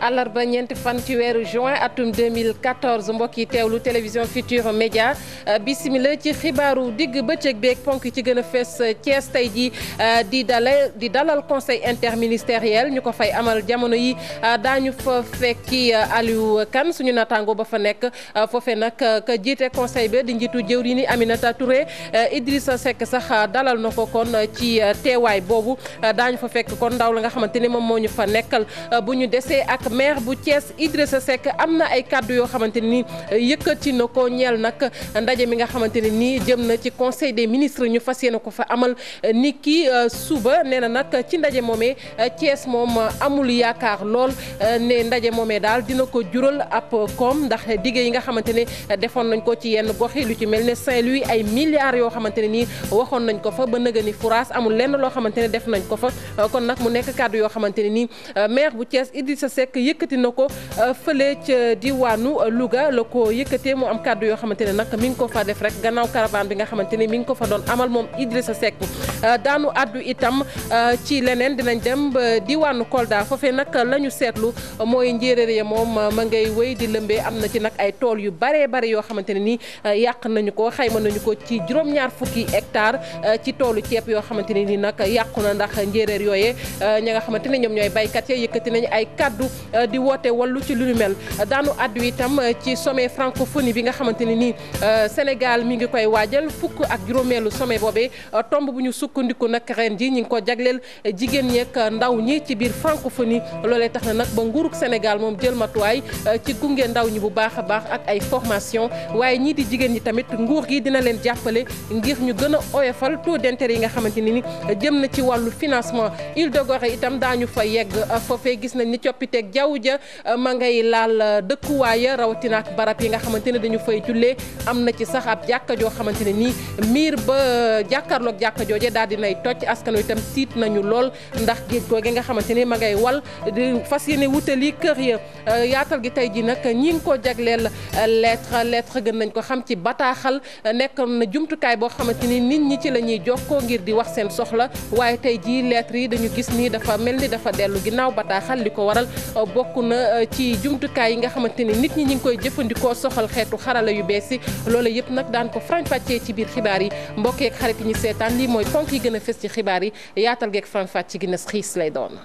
àllarba ñeenti fan ci weeru juin atum 2014 mbokk yi teewlu télévision Futurs Médias bisimila ci xibaaru digg bëccëg beeg ponk ci gën a fees Thiès tey ji di dalal conseil interministériel ñu ko fay amal jamono yi daañu fa fekki Aliou Kane suñu naataango ba fa nekk foofee nag ka jiite conseil bi di njiitu jëwriñ ni Aminata Touré Idrissa Seck sax dalal na ko kon ci teewaay boobu daañu fa fekk kon ndaw la nga xamante ni moom moo ñu fa nekkal bu ñu desee ak maire bu Thiès Idrissa Seck am na ay kàddu yoo xamante ni yëkkati na ko ñeel nag ndaje mi nga xamante ne nii jëm na ci conseil des ministres ñu fas yéene ko fa amal ni ki suba nee na nag ci ndaje moomee Thiès moom amul yaakaar lool ne ndaje moomee daal dina ko jural ab koom ndax dige yi nga xamante ne defoon nañ ko ci yenn gox yi lu ci mel ne Saint-Louis ay milliards yoo xamante ne nii waxoon nañ ko fa ba nëga ni furaas amul lenn loo xamante ne def nañ ko fa kon nag mu nekk kàddu yoo xamante ne nii maire bu Thiès Idrissa Seck yëkkati na ko fële ca diwaanu Louga la ko yëkkatee mu am kàddu yoo xamante ne nag mi ngi ko fa def rek gannaaw caravane bi nga xamante ne mi ngi ko fa doon amal moom Idrissa Seck daanu addu itam ci leneen dinañ dem ba diwaanu Kolda foofee nag la ñu seetlu mooy njéeréer ya moom ma ngay wéy di lëmbee am na ci nag ay tool yu baree bari yoo xamante ne nii yàq nañu ko xayma nañu ko ci juróom-ñaar fukki hectare ci toolu ceeb yoo xamante ne nii nag yàqu na ndax njéeréer yooyee ña nga xamante ne ñoom ñooy baykat ya yëkkati nañu ay kaddu di woote wallu ci lu ñu mel daanu addu itam ci sommet francophonie bi nga xamante ne nii Sénégal mi ngi koy waajal fukk ak juróomeelu sommet boobee tomb bu ñu sukkandiku nag ren ji ñi ngi ko jagleel jigéen ñeek ndaw ñi ci biir francophonie loolee tax na nag ba nguurug Sénégal moom jël matuwaay ci gunge ndaw ñi bu baax a baax ak ay formation waaye ñii di jigéen ñi tamit nguur gi dina leen jàppale ngir ñu gën a oyofal taux d'intérêt yi nga xamante ne ni jëm na ci wàllu financement Île de Gorée itam daañu fa yegg foofee gis nañ ni coppiteeg jaww ja ma ngay laal dëkkuwaaya rawatina ak barab yi nga xamante ne dañu fay jullee am na ci sax ab jàkka joo xamante ne nii miir ba jàkkaarloog jàkka jooje daal di nay toj askan wi itam tiit nañu lool ndax géej googe nga xamante ni ma ngay wal di fas yéene wutali kër ya yaatal gi tey ji nag ñi ngi ko jagleel lettre gën nañ ko xam ci bataaxal nekk na jumtukaay boo xamante ni nit ñi ci la ñuy jokkoo ngir di wax seen soxla waaye tey ji lettre yi dañu gis ni dafa mel ni dafa dellu ginnaaw bataaxal li ko waral bokk na ci jumtukaay yi nga xamante ni nit ñi ngi koy jëfandikoo soxal xeetu xarala yu bees yi loolu yëpp nag daan ko faram-fàccee ci biir xibaar yi mbokkeek xarit yi ñu seetaan lii mooy ponk yi gën a fës ci xibaar yi yaatal geek faram-fàcce gi na xiis lay doon.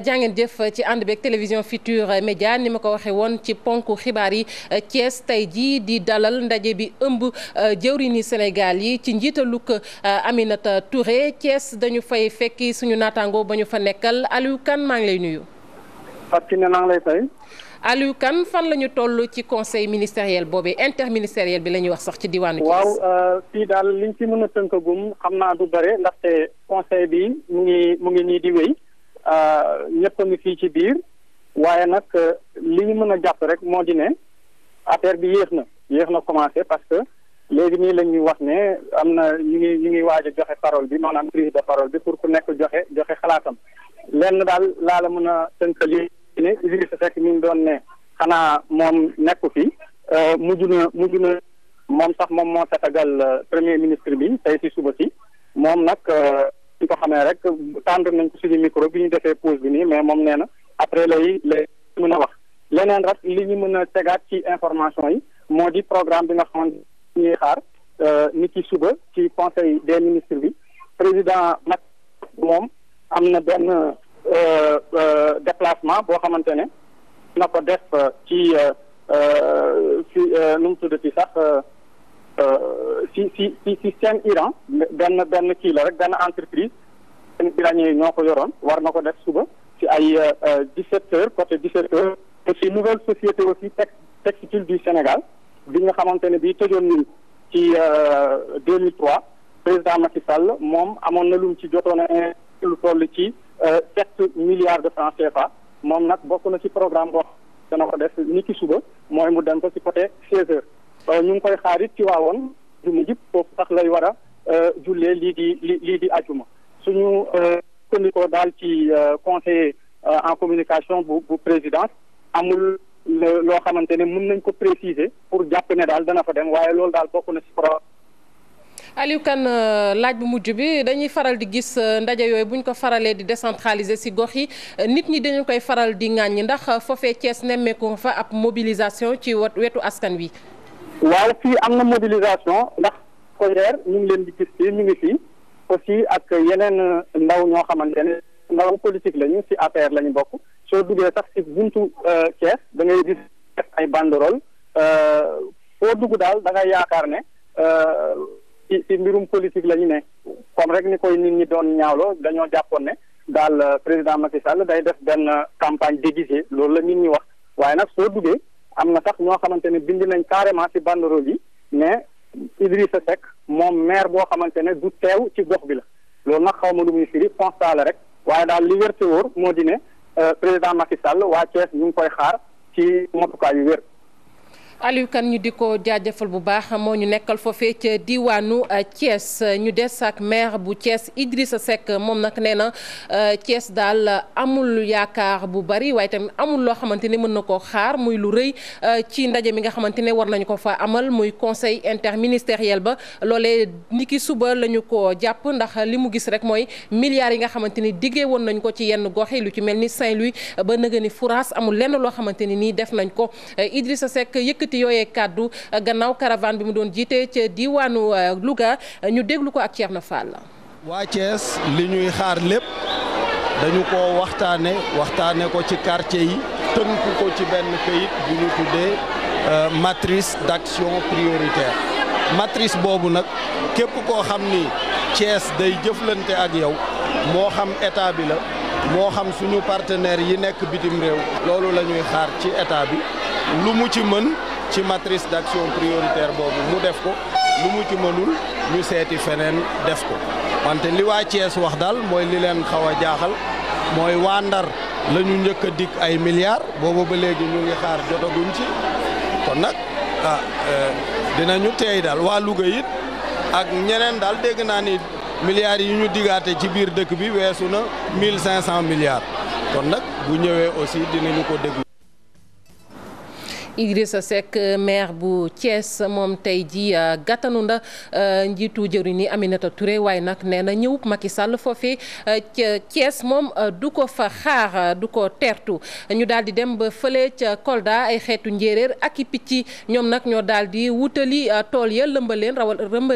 jàngeen jëf ci ànd beeg télévision Futurs Médias ni ma ko waxee woon ci ponk xibaar yi Thiès tey jii di dalal ndaje bi ëmb jëwriñi Sénégal yi ci njiitalug Aminata Touré Thiès dañu fay fekki suñu naataango ba ñu fa nekkal Aliou Kane maa ngi lay nuyu. Fatou Kiné maa ngi lay fay. Aliou Kane fan la ñu toll ci conseil ministériel boobee interministériel bi la ñuy wax sax ci diwaanu Thiès. waaw fii daal liñ ci mën a tënkagum xam naa du bare ndaxte conseil bi mu ngi nii di wéy. ñëpp a ngi fii ci biir waaye nag li ñu mën a jàpp rek moo di ne affaire bi yéex na commencé parce que léegi nii la ñuy wax ne am na ñu ngi waaj a joxe parole bi maanaam prise de parole bi pour ku nekk joxe xalaatam lenn daal laa la mën a tënkali ne Idrissa Seck mi ngi doon ne xanaa moom nekku fi mujj na moom sax moom moo tatagal premier ministre bi tey si suba si moom nag ñu ko xamee rek tànn nañ ko suñu micro bi ñu defee pause bi nii mais moom nee na après lay mën a wax leneen rek li ñu mën a tegaat ci information yi moo di programme bi nga xamante ñuy xaar ni ki suba ci conseil des ministres bi président Macky moom am na benn déplacement boo xamante ne na ko def ci nu mu tuddati sax si seen Iran benn kii la rek benn entreprise seen iranien yi ñoo ko yoroon war na ko def suba si ay 17h côté 17h te si nouvelle société aussi textile du Sénégal bi nga xamante ne bii tëjoon nañu ci 2003 président Macky Sall moom amoon na lu mu ci jotoon a lu toll ci 7 milliards de francs CFA moom nag bokk na ci programme boo dana ko def ni ki suba mooy mu dem ko ci côté 16h. ñu ngi koy xaarit ci waawoon juma jib foofu sax lay war a jullee lii di ajuma suñu sukkandikoo daal ci conseiller en communication bu présidence amul loo xamante ne mën nañ ko préciser pour jàpp ne daal dana fa dem waaye loolu daal bokk na ci Aliou Kane laaj bu mujj bi dañuy faral di gis ndaje yooyu buñ ko faralee di décentraliser ci gox yi nit ñi dañu koy faral di ŋàññi ndax foofee Thiès nemmeeku fa ab mobilisation ci wetu askan wi. waaw fii am na mobilisation ndax COJER ñu ngi leen di gis fii ñu ngi fii aussi ak yeneen ndaw ñoo xamante ne ndaw politique lañu ci APR lañu bokk soo duggee sax ci buntu Thiès da ngay gis ay banderole foo dugg daal da ngay yaakaar ne. ci mbirum politique la ñu ne comme rek ni koy nit ñi doon ñaawloo dañoo jàppoon ne daal président Macky Sall day def benn campagne déguisée loolu la nit ñi wax waaye nag soo duggee am na sax ñoo xamante ne bind nañ carrément ci banderole yi ne Idrissa Seck moom maire boo xamante ne du teew ci gox bi la loolu nag xaw ma lu muy firi constat la rek waaye daal li wér te wóor moo di ne président Macky Sall waa Thiès ñu ngi koy xaar ci motukaay yu wér. Aliou Kane ñu di ko jaajëfal bu baax moo ñu nekkal foofee ca diwaanu Thiès ñu des ak maire bu Thiès Idrissa Seck moom nag nee na Thiès daal amul yaakaar bu bari waaye tamit amul loo xamante ne mën na koo xaar muy lu rëy ci ndaje mi nga xamante ne war nañu ko fa amal muy conseil interministériel ba loolee niki suba la ñu ko jàpp ndax li mu gis rek mooy milliards yi nga xamante ni diggee woon nañ ko ci yenn gox yi lu ci mel ni Saint-Louis ba nëga ni Fouras amul lenn loo xamante ni nii def nañ ko Idrissa Seck yëkkati yooyee kàddu gannaaw caravane bi mu doon jiite ca diwaanu Louga ñu déglu ko ak Thierno Fall. waa Thiès li ñuy xaar lépp dañu ko waxtaane ko ci quartier yi tënku ko ci benn këyit bu ñu tuddee matrice d'action prioritaire matrice boobu nag képp koo xam ni Thiès day jëflante ak yow moo xam état bi la moo xam suñu partenaires yi nekk bitim réew loolu la ñuy xaar ci état bi lu mu ci mën ci matrice d'action prioritaire boobu mu def ko lu mu ci mënul ñu seeti feneen def ko wante li waa Thiès wax daal mooy li leen xaw a jaaxal mooy waa Ndar la ñu njëkk a dig ay milliards boobu ba léegi ñu ngi xaar jotaguñ ci kon nag dinañu teey daal waa Louga it ak ñeneen daal dégg naa ni milliards yi ñu digaate ci biir dëkk bi weesu na 1500 milliards kon nag bu ñëwee aussi dinañu ko déglu. Idrissa Seck maire bu Thiès moom tey ji gàttanu nda njiitu jëwriñ ni Aminata Touré waaye nag nee na ñëwub Macky Sall foofee ca Thiès moom du ko fa xaar du ko teertu ñu daal di dem ba fële ca Kolda ay xeetu njéeréer ak i picc ñoom nag ñoo daal di wutali tool ya lëmbal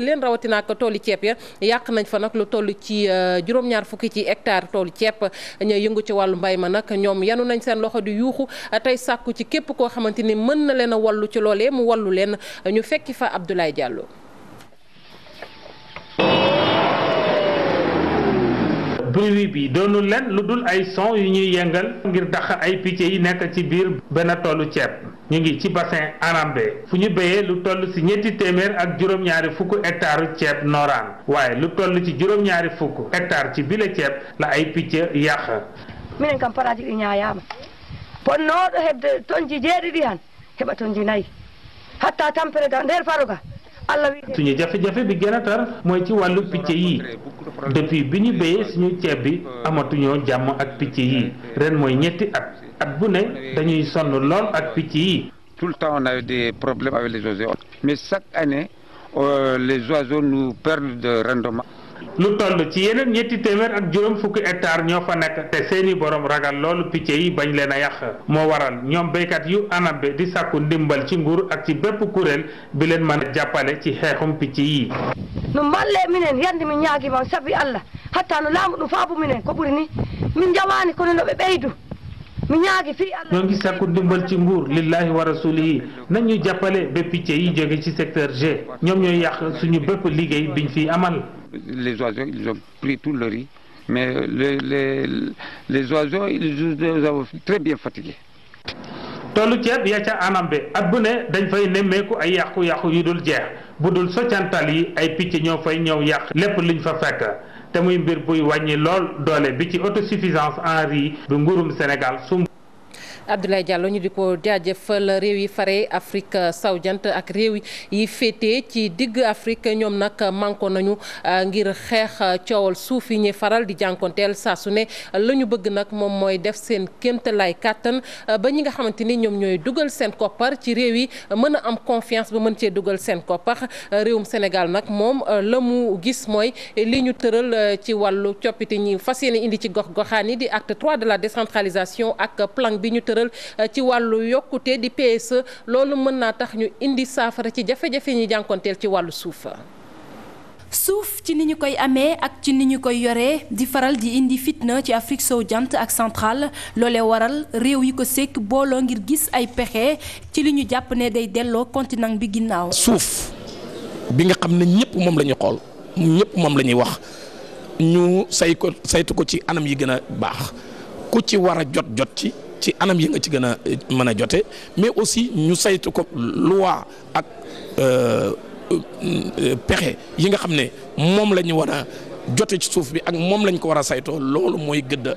leen rawatina ak tooli ceeb ya yàq nañ fa nag lu toll ci juróom-ñaar fukki ci hectare tooli ceeb ña yëngu ci wàllu mbay ma nag ñoom yanu nañ seen loxo di yuuxu tey sàkku ci képp koo xamante ni mën na leen a wallu ci loolee mu wallu leen ñu fekki fa Abdoulaye Diallo. bruit bi doonul leen lu dul ay son yu ñuy yëngal ngir dàq ay picc yi nekk ci biir benn toolu ceeb ñu ngi ci bassin Anambé fu ñu béyee lu toll ci ñetti téeméer ak juróom-ñaari fukk hectare ceeb nooraan waaye lu toll ci juróom-ñaari fukk hectare ci bile ceeb la ay picc yàq. minen kam paraji ɗi ñaayama ponnoɗo hebde tonji jeeɗiɗi han heɓa tonji nayyi hatta tampere ga nder faruga Allah wi suñu jafe-jafe bi gën a tar mooy ci wàllu picc yi depuis bi ñu béyee suñu ceeb bi amatuñoo jàmm ak picc yi ren mooy ñetti at bu ne dañuy sonn lool ak picc yi. Tout le temps on a eu des problèmes avec les oiseaux mais chaque année les oiseaux nous perdent de rendement. lu toll ci yeneen ñetti téeméer ak juróom fukki hectare ñoo fa nekk te seeni borom ragal loolu picc yi bañ leen a yàq moo waral ñoom béykat yu Anambé di sàkku ndimbal ci nguur ak ci bépp kuréel bi leen mën a jàppale ci xeexum picc yi. no mballe minen yande min ñaaguima sabi Allah hatta no laamu ɗum faabu minen ko ɓuri ni min jawani kono no ɓe ɓeydu mi ñaagi fii Allah. ñoo ngi sàkku ndimbal ci nguur lillahi wa rasulihi nañ ñu jàppale ba picc yi jóge ci secteur G ñoom ñooy yàq suñu bépp liggéey biñ fi amal. Les oiseaux, ils ont pris tout le riz, mais les oiseaux, ils nous ont très bien fatigués. toolu ceeb ya ca Anambé at bu ne dañ fay nemmeeku ay yàqu-yàqu yu dul jeex bu dul soccantal yi ay picc ñoo fay ñëw yàq lépp luñ fa fekk te muy mbir buy wàññi lool doole bi ci autosuffisance en riz bu nguurum Sénégal sumb. Abdoulaye Diallo ñu di ko jaajëfal. réew yi fare Afrique sowu-jant ak réew yi féete ci digg Afrique ñoom nag manko nañu ngir xeex coowal suuf yi ñuy faral di jànkonteel saa su ne la ñu bëgg nag moom mooy def seen kéemtalaay kàttan ba ñi nga xamante ni ñoom ñooy dugal seen koppar ci réew yi mën a am confiance ba mën cee dugal seen koppar. réewum Sénégal nag moom la mu gis mooy li ñu tëral ci wàllu coppite ñi fas yéene indi ci gox-goxaan yi di acte 3 de la décentralisation ak plan bi ñu tëral ci wàllu yokkute di PSE loolu mën naa tax ñu indi saafara ci jafe-jafe ñi jànkonteel ci wàllu suuf. suuf ci ni ñu koy amee ak ci ni ñu koy yoree di faral di indi fitna ci Afrique sowu-jant ak centrale loolee waral réew yi ko sekk booloo ngir gis ay pexe ci li ñu jàpp ne day delloo continent bi ginnaaw. suuf bi nga xam ne ñëpp moom la ñu xool ñëpp moom la ñuy wax ñu saytu ko ci anam yi gën a baax ku ci war a jot ci anam yi nga ci gën a mën a jote mais aussi ñu saytu ko loi ak pexe yi nga xam ne moom la ñu war a jote ci suuf bi ak moom lañ ko war a saytoo loolu mooy gëdd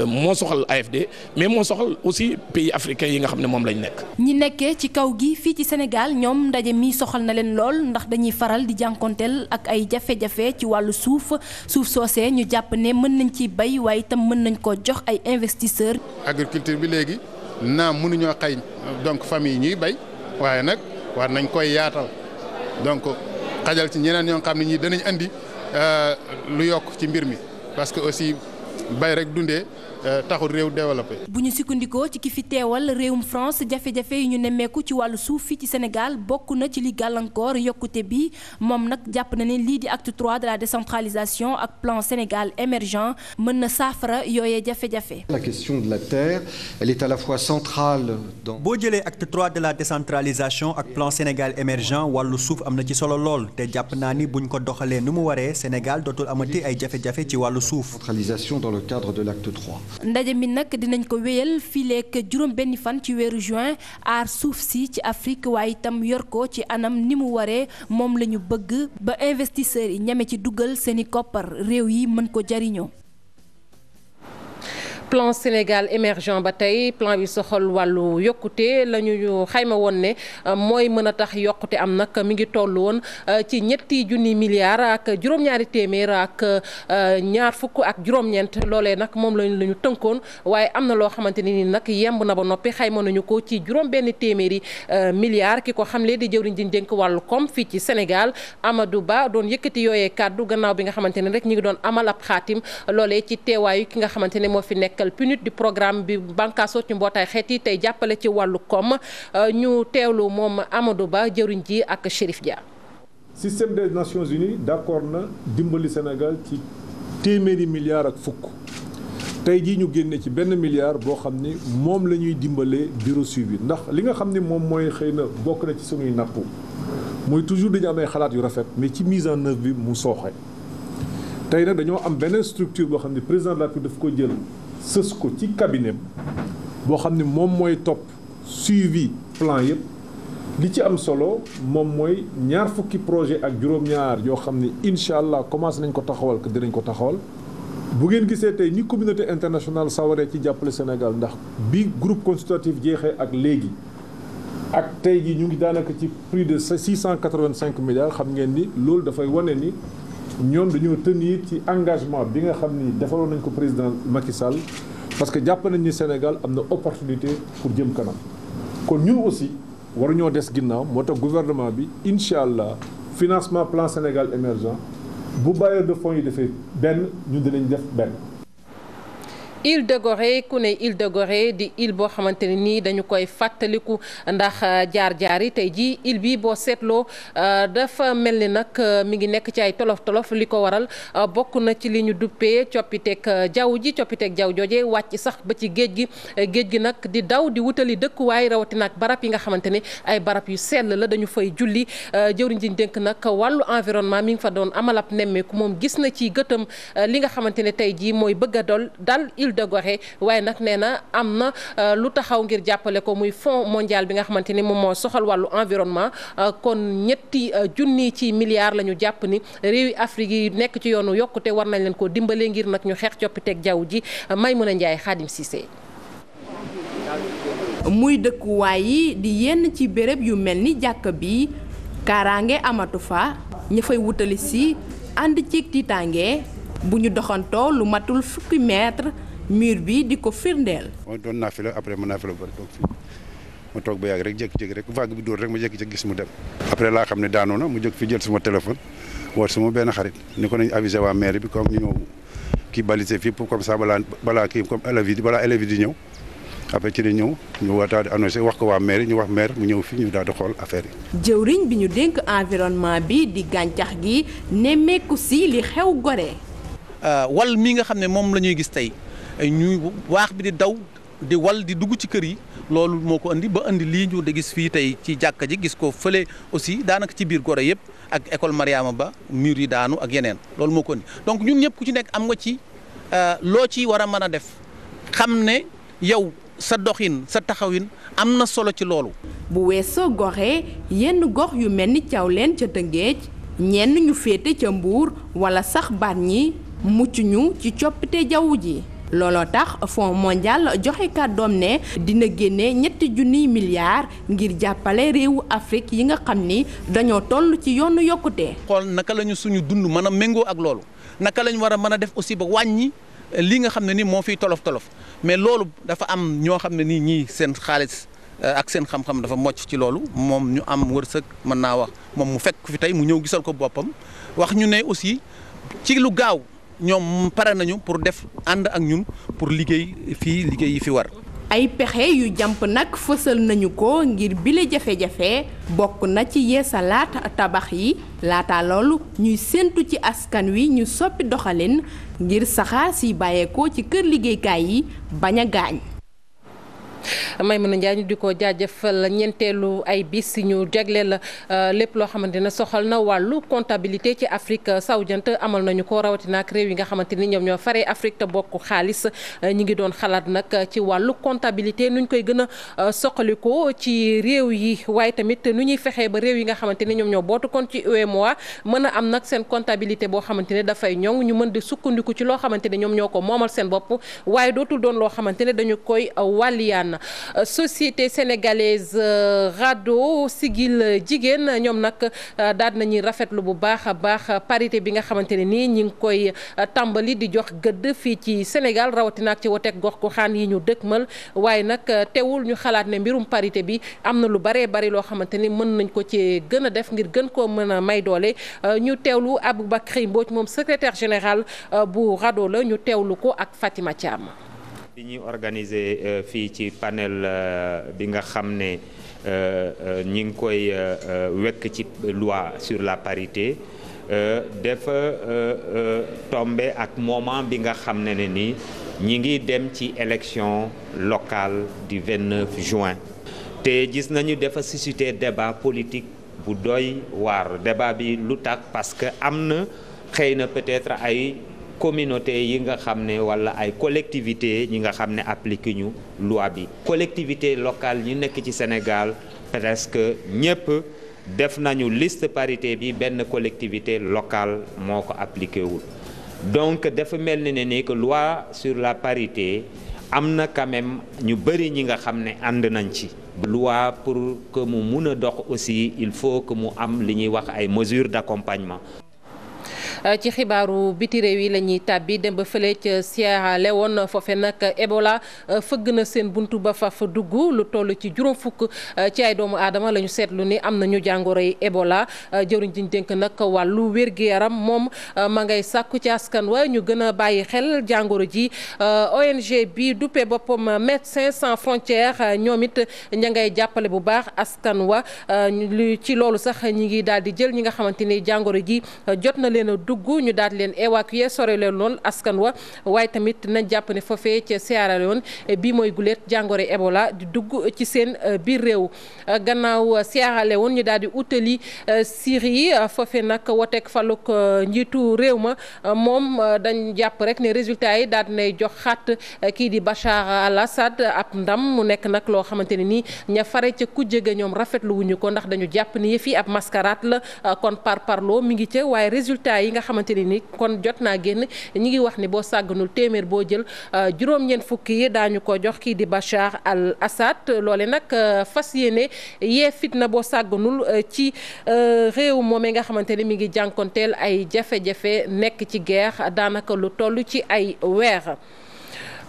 moo soxal AFD mais moo soxal aussi pays africains yi nga xam ne moom lañ nekk. ñi nekkee ci kaw gi fii ci Sénégal ñoom ndaje mi soxal na leen lool ndax dañuy faral di jànkonteel ak ay jafe-jafe ci wàllu suuf soosee ñu jàpp ne mën nañ ci bay waaye itam mën nañ ko jox ay investisseurs. agriculture bi léegi naam mënuñoo xëy donc famille ñuy bay waaye nag war nañ koy yaatal donc xajal ci ñeneen ñoo xam ne ñii danañ andi. lu yokk ci mbir mi parce que aussi bay rek dundee taxul réew développé. bu ñu sukkandikoo ci ki fi teewal réewum France jafe-jafe yi ñu nemmeeku ci wàllu suuf fii ci Sénégal bokk na ci li gàllankoor yokkute bi moom nag jàpp na ne lii di acte 3 de la décentralisation ak plan Sénégal émergent mën na saafara yooyee jafe-jafe. La question de la terre, elle est à la fois centrale dans. boo jëlee acte 3 de la décentralisation ak plan Sénégal émergent wàllu suuf am na ci solo lool te jàpp naa ni buñ ko doxalee nu mu waree Sénégal dootul amati ay jafe-jafe ci wàllu suuf. Décentralisation dans le cadre de l'acte 3. ndaje mi nag dinañ ko wéyal fileek juróom benni fan ci weeru juin aar suuf si ci Afrique waaye itam yor ko ci anam ni mu waree moom la ñu bëgg ba investisseurs yi ñeme ci dugal seeni koppar réew yi mën ko jariñoo. plan Sénégal émergent ba tey plan bi soxal wàllu yokkute la ñu xayma woon ne mooy mën a tax yokkute am nag mi ngi toll woon ci ñetti junni milliards ak juróom-ñaari téeméer ak ñaar fukk ak juróom-ñeent loolee nag moom la ñu tënkoon waaye am na loo xamante ni nag yemb na ba noppi xayma nañu ko ci juróom-benn téeméeri milliards ki ko xamle di jëwriñ ji dénk wàllu koom fii ci Sénégal Amadou Ba doon yëkkati yooyee kàddu gannaaw bi nga xamante ne rek ñu ngi doon amal ab xaatim loolee ci teewaayu ki nga xamante ne moo fi nekk PNUD di programme bi bànqaasoo ci mbootaay xeet yi tey jàppale ci wàllu koom ñu teewlu moom Amadou Ba jëriñ ji ak Chérif Dia. Système des Nations Unies d'accord na dimbali Sénégal ci téeméeri milliards ak fukk tey jii ñu génne ci benn milliard boo xam ni moom la ñuy dimbalee bureau suivi ndax li nga xam ni moom mooy xëy na bokk na ci sunuy nattu mooy toujours dañu amee xalaat yu rafet mais ci mise en œuvre bi mu sooxe tey nag dañoo am beneen structure boo xam ne président de la République daf ko jël sës ko ci cabinet boo xam ne moom mooy topp suivi plan yëpp li ci am solo moom mooy ñaar fukki projet ak juróom-ñaar yoo xam ne incha allah commencé nañ ko taxawal que dinañ ko taxawal bu ngeen gisee tey ni communauté internationale sawaree ci jàppale Sénégal ndax bi groupe consultatif jeexee ak léegi ak tey ji ñu ngi daanaka ci plus de 685 milliards xam ngeen ni loolu dafay wane ni ñoom dañoo tenir ci engagement bi nga xam ni defaloon nañ ko président Macky Sall parce que jàpp nañ ni Sénégal am na opportunité pour jëm kanam kon ñun aussi waruñoo des ginnaaw moo tax gouvernement bi incha allah financement plan Sénégal émergent bu bailleur de fonds yi defee benn ñun dinañ def benn. Île de Gorée ku ne Île de Gorée di île boo xamante ne nii dañu koy fàttaliku ndax jaar-jaar yi tey jii île bi boo seetloo dafa mel ni nag mi ngi nekk ci ay tolof-tolof li ko waral bokk na ci li ñu duppee coppiteeg jaww ji coppiteeg jaww jooje wàcc sax ba ci géej gi nag di daw di wutali dëkkuwaay rawatina ak barab yi nga xamante ne ay barab yu sell la dañu fay julli jëwriñ ji dénk nag wàllu environnement mi ngi fa doon amal ab nemmeeku moom gis na ci gëtam li nga xamante ne tey jii mooy bëgg a dal de Gorée waaye nag nee na am na lu taxaw ngir jàppale ko muy fonds mondial bi nga xamante ni moom moo soxal wàllu environnement kon ñetti junni ci milliards la ñu jàpp ni réewi Afrique yi nekk ci yoonu yokkute war nañ leen ko dimbalee ngir nag ñu xeex coppiteeg jaww ji Maymuna Njaay Xaadim Cissé muy dëkkuwaay yi di yenn ci béréb yu mel ni jàkka bi kaaraange amatu fa ña fay wutali si ànd ceeg tiitaange bu ñu doxantoo lu matul fukki mètre mur bi di ko firndeel. mooy doon naa fi la après mën naa fi la bari toog fii ma toog ba yàgg rek jékki-jékki rek vague bi dóor rek ma jékki-jékki gis mu dem. après laa xam ne daanu na mu jóg fi jël suma téléphone woo suma benn xarit ni ko nañ avisé waa mairie bi comme ñu ñëw kii balisé fii pour comme ça balaa kii comme élèves yi di ñëw. après ci di ñëw ñu daal di annoncé wax ko waa maire ñu wax maire mu ñëw fii ñu daal di xool affaire yi. jëwriñ bi ñu dénk environnement bi di gàncax gi nemmeeku si li xew Gorée. wal mi nga xam ne moom la ñuy gis tey ñu waax bi di daw di wal di dugg ci kër yi loolu moo ko andi ba andi lii ñu de gis fii tey ci jàkka ji gis ko fële aussi daanaka ci biir Gorée yëpp ak école Mariama Ba mur yi daanu ak yeneen loolu moo ko andi donc ñun ñëpp ku ci nekk am nga ci loo ci war a mën a def xam ne yow. sa doxin sa taxawin am na solo ci loolu. bu weesoo Gorée yenn gox yu mel ni Thiawlène ca Tëngéej ñenn ñu féete ca Mbuur wala sax Bargny mucc ñu ci coppite jaww ji. looloo tax Fonds mondial joxe kàddoom ne dina génne 3 milliards ngir jàppale réewu Afrique yi nga xam ni dañoo toll ci yoonu yokkute. xool naka lañu suñu dund mën a méngoo ak loolu naka lañu war a mën a def aussi ba wàññi. li nga xam ne ni moo fiy tolof mais loolu dafa am ñoo xam ne nii ñii seen xaalis ak seen xam-xam dafa mocc ci loolu moom ñu am wërsëg mën naa wax moom mu fekk fi tey mu ñëw gisal ko boppam wax ñu ne aussi ci lu gaaw ñoom pare nañu pour def ànd ak ñun pour liggéey yi fi war. ay pexe yu jàmp nag fësal nañu ko ngir bile jafe-jafe bokk na ci yeesalaat tabax yi laata loolu ñuy séentu ci askan wi ñu soppi doxalin ngir saxaar si bàyyeekoo ci kër liggéeykaay yi bañ a gaañ. Maimouna Ndiaye ñu di ko jaajëfal ñeenteelu ay bis ñu jagleel lépp loo xamante ne soxal na wàllu comptabilité ci Afrique sowu-jant amal nañu ko rawatina ak réew yi nga xamante ni ñoom ñoo faree Afrique te bokk xaalis ñi ngi doon xalaat nag ci wàllu comptabilité nuñ koy gën a soqaliko ci réew yi waaye tamit nu ñuy fexee ba réew yi nga xamante ni ñoom ñoo bootu kon ci UEMOA mën a am nag seen comptabilité boo xamante ne dafay ñoŋ ñu mën di sukkandiku ci loo xamante ne ñoom ñoo ko moomal seen bopp waaye dootul doon loo xamante ne dañu koy wàlliyaan. Société sénégalaise Rado Sigil Jigéen ñoom nag daal nañuy rafetlu bu baax a baax parité bi nga xamante ne nii ñi ngi koy tàmbali di jox gëdd fii ci Sénégal rawatina ak ci woteek gox goxaan yi ñu dëkkmal waaye nag teewul ñu xalaat ne mbirum parité bi am na lu baree bari loo xamante ni mën nañ ko ci gën a def ngir gën koo mën a may doole ñu teewlu Aboubacry Mbodj moom secrétaire général bu Rado la ñu teewlu ko ak Fatima Thiam. bi ñuy organiser fii ci panel bi nga xam ne ñi ngi koy wekk ci loi sur la parité dafa tombé ak moment bi nga xam ne ni ñi ngi dem ci élection locale du 29 juin te gis nañu dafa susciter débat politique bu doy waar débat bi lu tax parce que am na xëy na peut-être ay communauté yi nga xam ne wala ay collectivité ñi nga xam ne appliqué ñu loi bi collectivité locale ñu nekk ci Sénégal presque ñëpp def nañu liste parité bi benn collectivité locale moo ko appliqué wul donc dafa mel ni que loi sur la parité am na quand même ñu bëri ñi nga xam ne ànd nañ ci loi pour que mu mun a dox aussi il faut que mu am li ñuy wax ay mesures d'accompagnement. ci xibaaru biti réew yi la ñuy tàbbi dem ba fële ca Sierra Leone foofe nag Ebola fëgg na seen buntu ba fa dugg lu toll ci juróom fukk ci ay doomu aadama la ñu seetlu ni am nañu jàngoro yi Ebola jëriñ jiñ dénk nag wàllu wér-gu-yaram moom ma ngay sàkku ci askan wa ñu gën a bàyyi xel jàngoro ji ONG bi duppe boppam Médecins sans frontières ñoom it ña ngay jàppale bu baax askan wa ci loolu sax ñi ngi daal di jël ñi nga xamante ni jàngoro ji jot na leen dugg ñu daal leen évacuer sore leen lool askan wa waaye tamit nañ jàpp ne foofee ca Sierra Leone bii mooy guleet jàngoro Ebola di dugg ci seen biir réew gannaaw Sierra Leone ñu daal di utali Syrie foofee nag woteek faluk njiitu réew ma moom dañ jàpp rek ne résultat yi daal dinay jox xaat kii di Bachar al-Assad ab ndam mu nekk nag loo xamante ne nii ña fare ca kujje ga ñoom rafetlu wuñu ko ndax dañu jàpp ni yëf yi ab mascarade la kon parloo mi ngi ca waaye résultat yi nga nga xamante ni kon jot naa génn ñi ngi wax ni boo sàgganul téeméer boo jël juróom-ñeent fukki yi daañu ko jox kii di Bachar al-Assad loole nag fas yéene yee fitna boo sàgganul ci réew moomee nga xamante ni mi ngi jànkonteel ay jafe-jafe nekk ci guerre daanaka lu toll ci ay weer.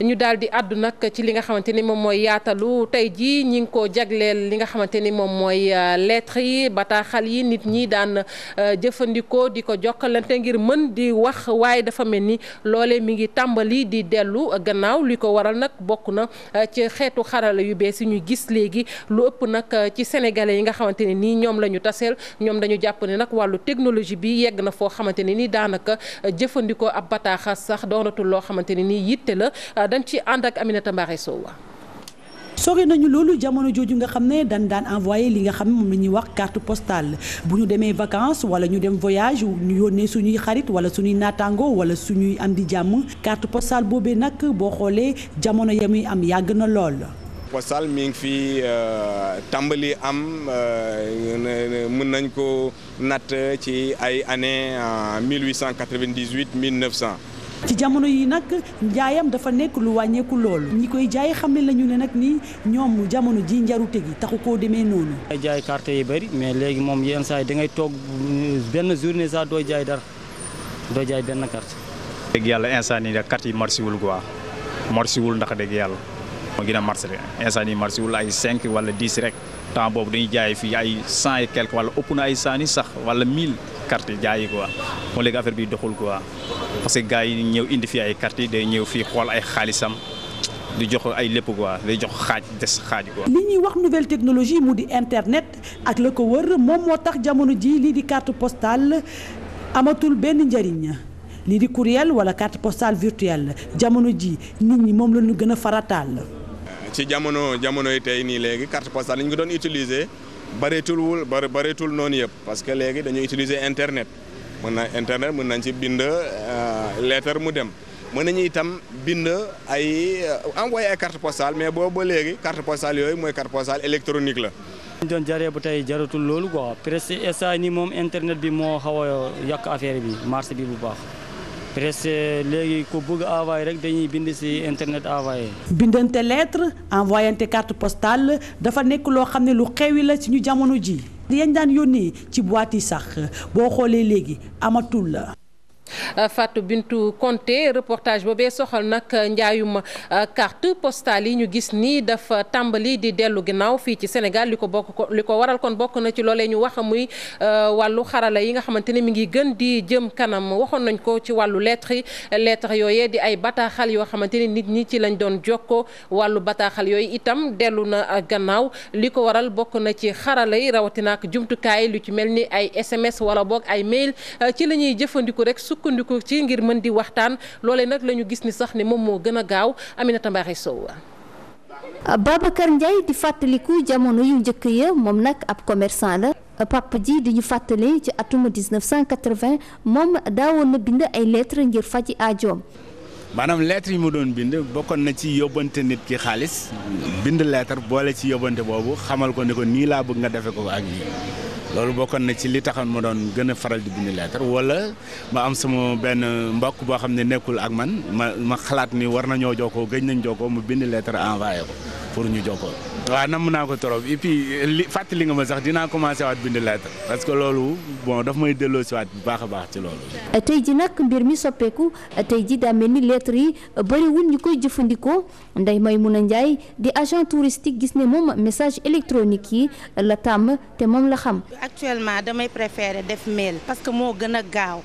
ñu daal di àddu nag ci li nga xamante ni moom mooy yaatalu tey jii ñi ngi ko jagleel li nga xamante ni moom mooy lettres yi bataaxal yi nit ñi daan jëfandikoo di ko jokkalante ngir mën di wax waaye dafa mel ni loole mi ngi tàmbali di dellu gannaaw li ko waral nag bokk na ci xeetu xarala yu bees yi ñu gis léegi lu ëpp nag ci sénégalais yi nga xamante ne nii ñoom la ñu taseel ñoom dañu jàpp ne nag wàllu technologie bi yegg na foo xamante ne nii daanaka jëfandikoo ab bataaxal sax doonatul loo xamante ne nii yitte la. dañ ci ànd ak Aminata Mbaare Sow. sori nañu loolu jamono jooju nga xam ne dañ daan envoyé li nga xam ne moom la ñuy wax carte postale bu ñu demee vacances wala ñu dem voyage ñu yónnee suñuy xarit wala suñuy naataango wala suñuy am di jàmm carte postale boobee nag boo xoolee jamono ya muy am yàgg na lool. postal mi ngi fi tàmbali am mën nañ ko natt ci ay années 1898 1900. ci jamono yi nag njaayam dafa nekk lu wàññeeku lool ñi koy jaay xam ne lañu ne nag ni ñoom jamono ji njarute gi taxu koo demee noonu. ay jaay carte yi bëri mais léegi moom yenn saa yi da ngay toog benn journée sax doo jaay dara doo jaay benn carte. dëgg yàlla instant yii carte yi marché wul quoi marché wul ndax dëgg yàlla moo gën a marché instant yii marché wul ay 5 wala 10 rek temps boobu dañuy jaay fii ay 100 et quelque wala ëpp na ay 100 sax wala 1000 carte jaay yi quoi moo léegi affaire bi doxul quoi. parce que gars yi ñëw indi fii ay carte yi day ñëw fii xool ay xaalisam di jox ay lépp quoi day jox xaaj des xaaj quoi. li ñuy wax nouvelle technologie mu di internet ak la ko wër moom moo tax jamono ji lii di carte postale amatul benn njëriñ lii di courriel wala carte postale virtuelle jamono ji nit ñi moom la ñu gën a farataal. ci jamono yi tey nii léegi carte postale li ñu ko doon utiliser bareetul noonu yëpp parce que léegi dañuy utiliser internet. mën nañ ci bind lettre mu dem mën nañu itam bind ay envoyé ay carte postale mais boobu ba léegi carte postale yooyu mooy carte postale électronique la. ñu doon jaree ba tey jaratul loolu quoi presque instant ni moom internet bi moo xaw a yàq affaire bi marché bi bu baax presque léegi ku bëgg envoyé rek dañuy bind ci internet envoyé. bindante lettre envoyante carte postale dafa nekk loo xam ne lu xewi la ci ñu jamono ji. yañ daan yónnee ci boîte yi sax boo xoolee léegi amatul la. Fatou Bintou Konté reportage boobee soxal nag njaayum carte postale yi ñu gis ni dafa tàmbali di dellu ginnaaw fii ci Sénégal li ko waral kon bokk na ci loolee ñu wax muy wàllu xarala yi nga xamante ne mi ngi gën di jëm kanam waxoon nañ ko ci wàllu lettre yooyee di ay bataaxal yoo xamante ni nit ñi ci lañ doon jokkoo wàllu bataaxal yooyu itam dellu na gannaaw li ko waral bokk na ci xarala yi rawatina ak jumtukaay lu ci mel ni ay SMS wala boog ay mail ci la ñuy jëfandiku rek sukkandiku ci ngir mën di waxtaan loolee nag la ñu gis ni sax ni moom moo gën a gaaw Aminata Mbaare Sow. Babacar Ndiaye di fàttaliku jamono yu njëkk ya moom nag ab commerçant la papa ji di ñu fàttali ci atum 1980 moom daawoon na bind ay lettres ngir faji aajoom. maanaam lettre yi mu doon bind bokkoon na ci yóbbante nit ki xaalis bind lettre boole ci yóbbante boobu xamal ko ne ko nii laa bëgg nga defe ko ak nii loolu bokkoon na ci li taxoon ma doon gën a faral di bind lettre wala ma am sama benn mbokk boo xam ne nekkul ak man ma xalaat ni war nañoo jokkoo gëj nañ jokkoo mu bind lettre envoyé ko pour ñu jokkoo. waaw namm naa ko trop et puis fàttali nga ma sax dinaa commencé waat bind lettre parce que loolu bon daf may delloo si waat bu baax a baax ci loolu. tey ji nag mbir mi soppeeku tey ji daa mel ni lettre yi bëriwul ñu koy jëfandikoo Ndeye Maymouna Ndiaye di agent touristique gis ne moom message électronique yi la tàmm te moom la xam. actuellement damay préférer def mail parce que moo gën a gaaw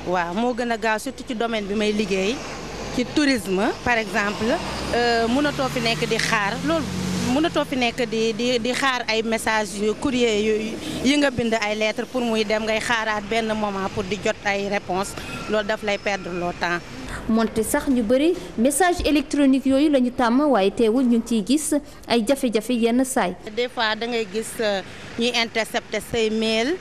waaw moo gën a gaaw surtout ci domaine bi may liggéey ci tourisme par exemple mënatoo fi nekk di xaar loolu. mënatoo fi nekk di xaar ay message yu courrier yi nga bind ay lettres pour muy dem ngay xaaraat benn moment pour di jot ay réponse loolu daf lay perdre le temps. moonte sax ñu bëri message électronique yooyu la ñu tàmm waaye teewul ñu ngi ciy gis ay jafe-jafe yenn saay. des fois da ngay gis ñuy intercepter say mail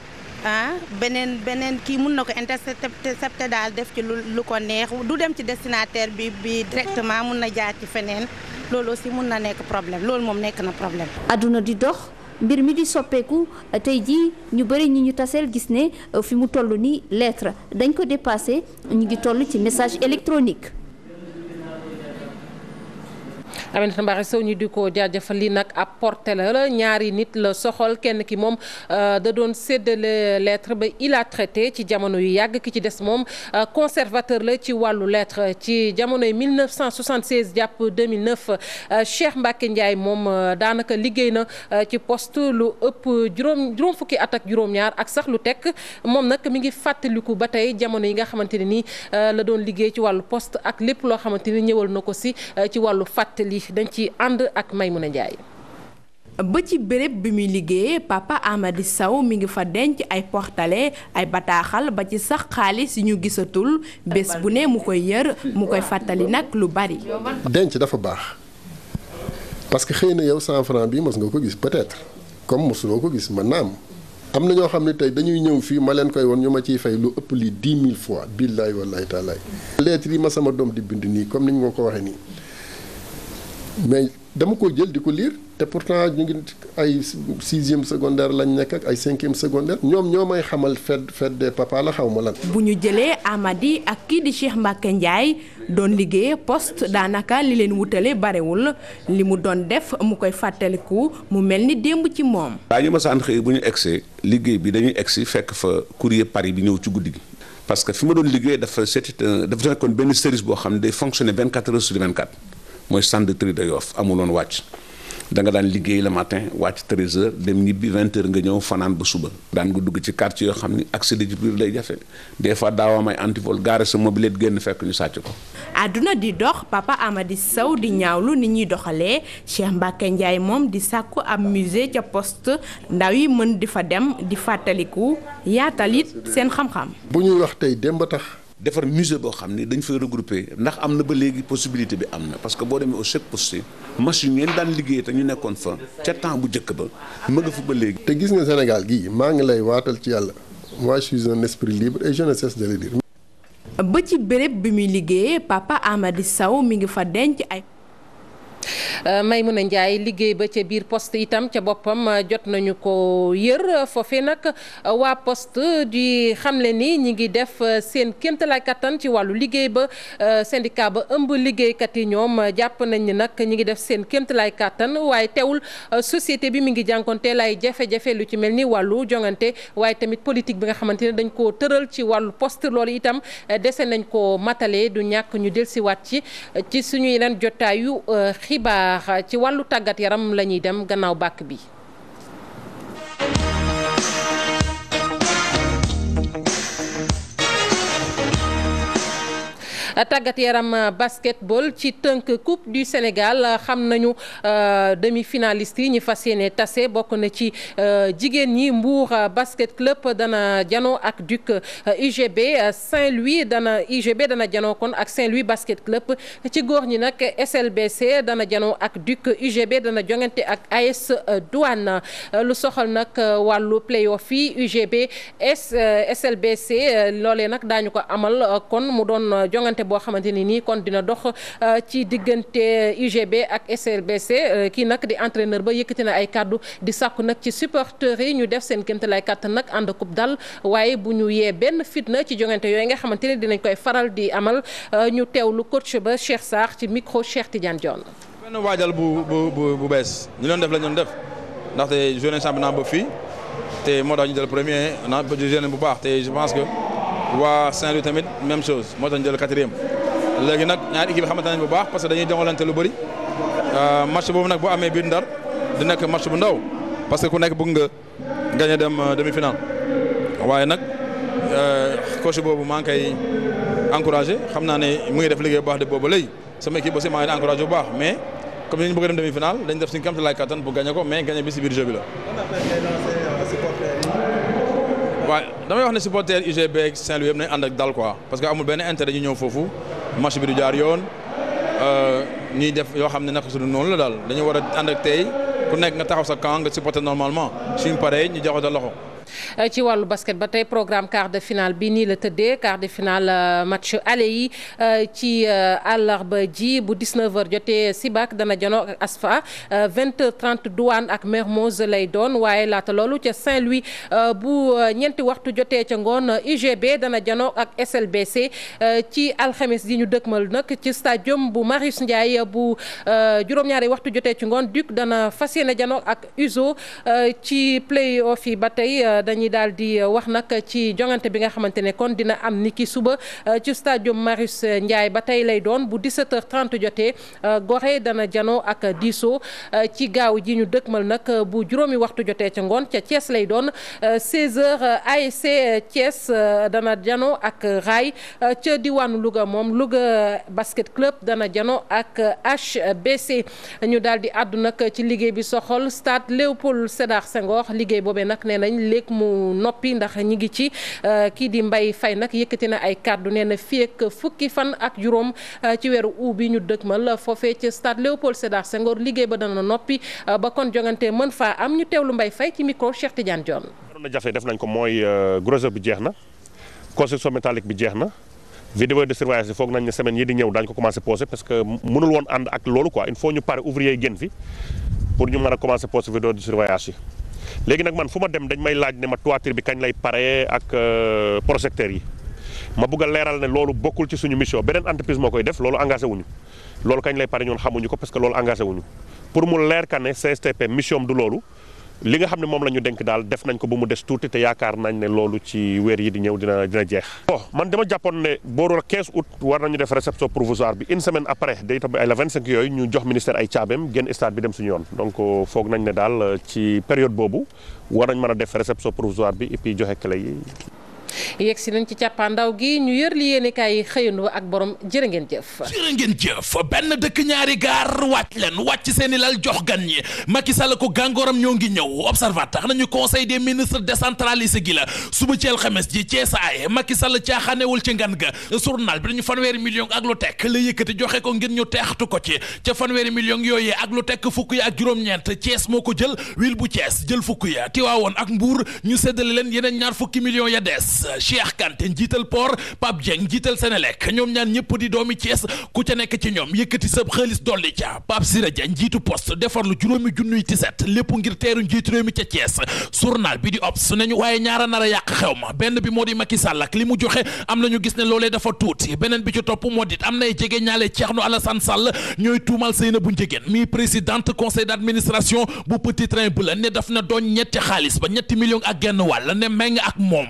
beneen kii mun na ko intercepter daal def ci lu ko neex du dem ci destinataire bi directement mun na jaar ci feneen. loolu aussi mun na nekk problème loolu moom nekk na problème. adduna di dox mbir mi di soppeeku tey jii ñu bëri ñi ñu taseel gis ne fi mu toll ni lettre dañ ko dépassé ñu ngi toll ci message électronique. Aminata Mbaare Sow ñu di ko jaajëfal lii nag ab porté la ñaari nit la soxal kenn ki moom da doon séddale lettre ba il a traité ci jamono yu yàgg ki ci des moom conservateur la ci wàllu lettre ci jamonoy 1976 jàpp 2009 Cheikh Mbacke Ndiaye moom daanaka liggéey na ci poste lu ëpp juróom fukki at ak juróom-ñaar ak sax lu tekk moom nag mi ngi fàttaliku ba tey jamono yi nga xamante ne nii la doon liggéey ci wàllu poste ak lépp loo xamante ni ñëwal na ko si ci wàllu fàttali. dañ ci ànd ak Maymuna Njaay. ba ci béréb bi muy liggéeyee Papa Amady Sow mi ngi fa denc ay portale ay bataaxal ba ci sax xaalis yi ñu gisatul bés bu ne mu koy yër mu koy fàttali nag lu bari. denc dafa baax parce que xëy na yow 100 francs bi mos nga ko gis peut-être comme mosuloo ko gis mën na am na ñoo xam ne tey dañuy ñëw fii ma leen koy woon ñu ma ciy fay lu ëpp lii 10 000 fois billaay wallaay taalaay. lettre yi ma sama doom di bind nii comme ni ñu ma ko waxee nii. mais dama ko jël di ko lire te pourtant ñu ngi ay 6e secondaire lañ nekk ak ay 5e secondaire ñoom ñoo may xamal fête des papas la xaw ma lan. bu ñu jëlee Amady ak kii di Cheikh Mbacke Ndiaye doon liggéey poste daanaka li leen wutale barewul li mu doon def mu koy fàttaliku mu mel ni démb ci moom. daañu ma saan xëy bu ñu egsee liggéey bi dañuy egsi fekk fa courrier Paris bi ñëw ci guddi gi. parce que fi ma doon liggéey dafa nekkoon benn service boo xam ne day fonctionner 24 heures sur 24. mooy centre de tri de Yoff amuloon wàcc da nga daan liggéey le matin wàcc 13h dem ñibbi 20h nga ñëw fanaan ba suba daan nga dugg ci quartier yoo xam ni accès ci biir lay jafe des fois daawaa may antivol gaare sa mobilette génn fekk ñu sàcc ko. àdduna di dox Papa Amady Sow di ñaawlu ni ñuy doxalee Cheikh Mbacke Ndiaye moom di sàkku ab musée ca poste ndaw yi mën di fa dem di fàttaliku yaatal it seen xam-xam. bu ñuy wax tey dem ba tax. defar musée boo xam ni dañ fay regrouper ndax am na ba léegi possibilité bi am na parce que boo demee au chef poste machine ngeen daan liggéey te ñu nekkoon fa ca temps bu njëkk ba ma nga fa ba léegi. te gis nga Sénégal gii maa ngi lay waatal ci yàlla moi je suis un esprit libre et je ne cesse de le dire. ba ci béréb bi muy liggéeyee Papa Amady Sow mi ngi fa denc ay. Maymuna Njaay liggéey ba ca biir poste itam ca boppam jot nañu ko yër foofee nag waa poste di xamle ni ñi ngi def seen kéemtalaay kattan ci wàllu liggéey ba syndicat ba ëmb liggéeykat yi ñoom jàpp nañ ni nag ñi ngi def seen kéemtalaay kattan waaye teewul société bi mi ngi jànkonteel ay jafe-jafe lu ci mel ni wàllu jongante waaye tamit politique bi nga xamante ne dañ koo tëral ci wàllu poste loolu itam dese nañ ko matale du ñàkk ñu dellusiwaat ci suñu yeneen jotaayu xibaar ci wàllu tàggat yaram la ñuy dem gannaaw bàkk bi. tàggat yaram basketball ci tënk coupe du Sénégal xam nañu demi-finaliste yi ñi fas yéene tase bokk na ci jigéen ñi Mbour basket club dana janoo ak Duc UGB Saint-Louis dana janoo kon ak Saint-Louis basket club ci góor ñi nag SLBC dana janoo ak Duc UGB dana jongante ak AS Douane lu soxal nag wàllu play-off yi UGB SLBC loolee nag daañu ko amal kon mu doon jongante boo xamante ni nii kon dina dox ci diggante UGB ak SLBC kii nag di entraîneur ba yëkkati na ay kàddu di sàkku nag ci supporteurs yi ñu def seen kéemtalaay kàttan nag ànd akub dal waaye bu ñu yee benn fitna ci jongante yooyu nga xamante ne dinañ koy faral di amal ñu teewlu coach ba Cheikh Sarr ci micro Cheikh Tidiane Dione. benn waajal bu bees ñu doon def la ñu doon def ndaxte journée championnat ba fii te moo tax ñu jël premier na journée bu baax te je pense que. waa Saint-Louis tamit même chose moo tax ñu jël 4e léegi nag ñaari équipe xamante nañ bu baax parce que dañuy jongalante lu bëri match boobu nag boo amee biir Ndar di nekk match bu ndaw parce que ku nekk bëgg nga gagné dem demi-finale waaye nag coach boobu maa ngi koy encouragé xam naa ne mu ngi def liggéey bu baax de boobu léegi sama équipe aussi maa ngi encouragé bu baax mais comme ni ñu bëgg dem demi-finale dañ def suñu kéemtalaay kattan pour gagné ko mais gagné bi si biir jeu bi la. waaw damay wax ne supporter UGB ak Saint-Louis yëpp nañ ànd ak dal quoi parce que amul benn intérêt ñu ñëw foofu match bi du jaar yoon ñuy def yoo xam ne naka su dul noonu la daal dañu war a ànd ak tey ku nekk nga taxaw sa camp nga supporter normalement suñu paree ñu joxo sa loxo ci wàllu basket ba tey programme quart de finale bi nii la tëddee quart de finale match aller yi ci àllarba ji bu 19h jotee Sibac dana jano ak Asfa 20h30 Douane ak Mermoz lay doon waaye laata loolu ca Saint-Louis bu ñeenti waxtu jotee ca ngoon UGB dana jano ak SLBC ci alxames ji ñu dëkkmal nag ci stadium bu Marius Ndiaye bu juróom-ñaari waxtu jotee ci ngoon Duc dana fas yéene jano ak USO ci play-off yi ba tey dañuy daal di wax nag ci jongante bi nga xamante ne kon dina am niki suba ci stadium Marius Ndiaye ba tey lay doon bu 17h30 jotee Gorée dana jano ak Disso ci gaaw ji ñu dëkkmal nag bu juróomi waxtu jotee ca ngoon ca Thiès lay doon 16h ASC Thiès dana jano ak Rail ca diwaanu Louga moom Louga basket club dana jano ak HBC ñu daal di àddu nag ci liggéey bi soxol stade Léopold Sédar Senghor liggéey boobee nag nee nañ léegi mu noppi ndax ñi ngi ci kii di Mbaye Faye nag yëkkati na ay kàddu nee na fii ak fukki fan ak juróom ci weeru août bi ñu dëkkmal foofee ci stade Léopold Sédar Senghor liggéey ba dana noppi ba kon jongante mën faa am ñu teewlu Mbaye Faye ci micro Cheikh Tidiane Dione. na jafe def nañ ko mooy gros bi jeex na construction métallique bi jeex na vidéo de surveillance yi foog nañ ne semaine yi di ñëw daañu ko commencé poser parce que mënul woon ànd ak loolu quoi il faut ñu pare ouvrier yi génn fi pour ñu mën a commencé poser vidéo de surveillance yi léegi nag man fu ma dem dañ may laaj ne ma toiture bi kañ lay pare ak projecteurs yi ma bëgg a leeral ne loolu bokkul ci suñu mission beneen entreprise moo koy def loolu engagé wuñu loolu kañ lay pare ñun xamuñu ko parce que loolu engagé wuñu pour mu leer ka ne CSTP mission du loolu li nga xam ne moom la ñu denk daal def nañ ko ba mu des tuuti te yaakaar nañ ne loolu ci weer yi di ñëw dina jeex. bon man dama jàppoon ne booru 15 août war nañu def réception provisoire bi une semaine après day tax ay la 25 yooyu ñu jox ministère ay caabeem génn stade bi dem suñu yoon donc foog nañ ne daal ci période boobu war nañ mën a def réception provisoire bi et puis joxe clé yi. yegg si nañ ci càppaandaw gi ñu yër li yéene kaay xëyandoo ak borom jërë ngeen jëf. jërë ngeen jëf benn dëkk ñaari gaar wàcc seeni lal jox gan ñi Macky Sall ko gàngooram ñoo ngi ñëw observateur nañu conseil des ministres décentralisé gi la suba ci alxames ji ceesaaye Macky Sall caaxaanewul ci ngan ga journal bi dañu fanweeri million ak lu tekk la yëkkati joxe ko ngir ñu teextu ko ci ca fanweeri million yooyee ak lu tekk fukk ya ak juróom-ñeent Thiès moo ko jël wil bu Thiès jël fukk ya Tiwaawoon ak Mbuur ñu séddale leen yeneen ñaar fukki millions ya des Cheikh Kanté njiital port Pape Dieng njiital Senelec ñoom ñaan ñëpp di doomi Thiès ku ca nekk ci ñoom yëkkati sab xaalis dolli ca Pape Siré Dia njiitu poste defar lu juróomi junniy tiset lépp ngir teeru njiitu réew mi ca Thiès journal bi di Obs nañu waaye ñaara nar a yàq xew ma benn bi moo di Macky Sall ak li mu joxe am nañu gis ne loolee dafa tuuti beneen bi ci topp moo dit am nay jege ñaale Thierno Alassane Sall ñooy tuumal Seynabou Ndiéguène mi présidente conseil d'administration bu Petit Train bu la ne daf na doon ñetti xaalis ba ñetti millions ak genn wàll ne meng ak moom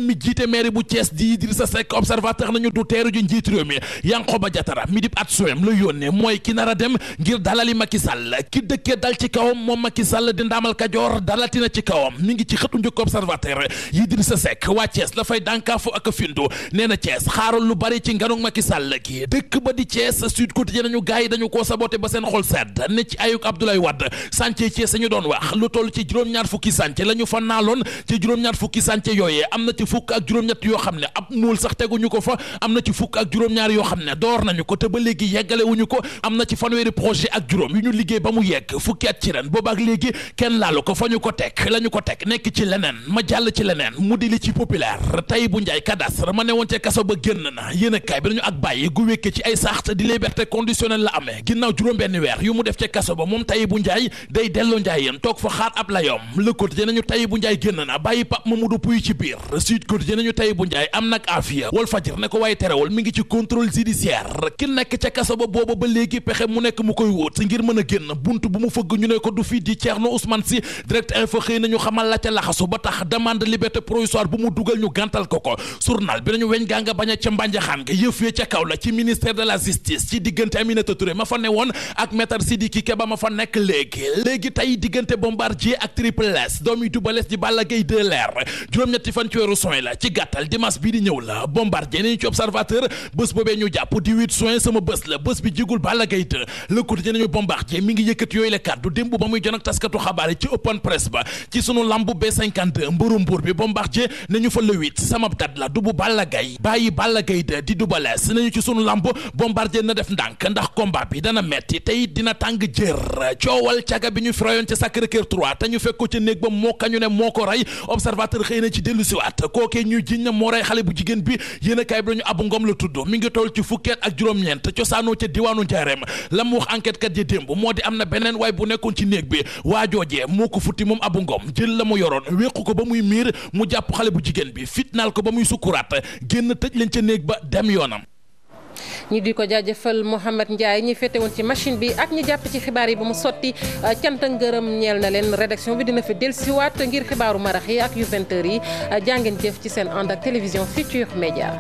mi jiite maire bu Thiès di Idrissa Seck observateur nañu du teeru ji njiit réew mi Yankhoba Diattara mi dib at suwem la yónnee mooy ki nar a dem ngir dalali Macky Sall ki dëkkee dal ci kawam moom Macky Sall di ndaamal Kajoor dalatina ci kawam mi ngi ci xëtu njëkk observateur Idrissa Seck waa Thiès dafay dànkaafu ak findu nee na Thiès xaaral lu bari ci nganug Macky Sall gi dëkk ba di Thiès Sud Quotidien nañu gars yi dañu koo saboté ba seen xol sedd ne ci ayuk Abdoulaye Wade chantier Thiès ñu doon wax lu toll ci juróom-ñaar fukki chantier la ñu fa naaloon ci juróom-ñaar fukki chantier yooyee am na ci fukk ak juróom-ñett yoo xam ne ab muul sax teguñu ko fa am na ci fukk ak juróom-ñaar yoo xam ne door nañu ko te ba léegi yeggale wuñu ko am na ci fanweeri projet ak juróom yu ñu liggéey ba mu yegg fukki at ci ren boobaak léegi kenn laalu ko fa ñu ko teg la ñu ko teg nekk ci leneen ma jàll ci leneen mu di li ci populaire Tahibou Ndiaye cadastre ma ne woon ca kaso ba génn na yéen a kaay bi dañu ak bàyyi gu wékke ci ay saxt di liberté conditionnelle la amee ginnaaw juróom-benn weer yu mu def ca kaso ba moom Tahibou Ndiaye day delloo Ndiaye yéen toog fa xaar ab layom Le Quotidien nañu Tahibou Ndiaye génn na bàyyi Pape Mamadou Pouye ci biir Sud Quotidien nañu Tahibou Ndiaye am nag afiya Walf Fadjri ne ko waaye terewul mi ngi ci contrôle judiciaire ki nekk ca kaso ba booba ba léegi pexe mu nekk mu koy wóot ngir mën a génn bunt bu mu fëgg ñu ne ko du fii di Thierno Ousmane Sy Direct Info xëy nañu xamal la ca laxasu ba tax demande liberté provisoire bu mu dugal ñu gàntal ko journal bi nañu weñ gaa nga bañ a ca mbànjaxaan nga yëf ya ca kaw la ci ministère de la justice ci diggante Aminata Touré ma fa ne woon ak maître Sidiki Keba ma fa nekk léegi tey diggante Bombardier ak Triple S doomi Double Less di Balla Gaye 2 leer juróom-ñetti fan ci weeru soin la ci gàttal dimanche bii di ñëw la Bombardier nañu ci observateur bés boobee ñu jàpp di 8 juin sama bés la bés bi jigul Balla Gaye 2 Le Quotidien nañu Bombardier mi ngi yëkkati yooyu la kàddu démb ba muy jon ak taskatu xabaar yi ci open press ba ci sunu lamb B52 mburu mbuur bi Bombardier nañu fa le 8 sama date la du bu Balla Gaye bàyyi Balla Gaye 2 di Double Less nañu ci sunu lamb Bombardier na def ndànk ndax combat bi dana metti tey dina tàng jër coowal caga bi ñu firayoon ca Sacré-Cœur 3 te ñu fekk ko ca néeg ba moo kañu ne moo ko rey observateur xëy na ci dellu siwaat kookee ñuy jiñ na moo rey xale bu jigéen bi yéen a kaay bi lañu Abu Ngom la tudd mi ngi toll ci fukkeet ak juróom-ñeent cosaanoo ca diwaanu Njaareem la mu wax enquête kat ji démb moo di am na beneen waay bu nekkoon ci néeg bi waajoojee moo ko futti moom Abu Ngom jël la mu yoroon wéqu ko ba muy miir mu jàpp xale bu jigéen bi fitnaal ko ba muy sukkuraat génn tëj leen ca néeg ba dem yoonam. ñi di ko jaajëfal Mouhamed Ndiaye ñi féete woon ci machine bi ak ñi jàpp ci xibaar yi ba mu sotti cant ak ngërëm ñeel na leen rédaction bi dina fi dellusiwaat ngir xibaaru marax yi ak yu 20h yi jàngeen jëf ci seen ànd ak télévision Futurs Médias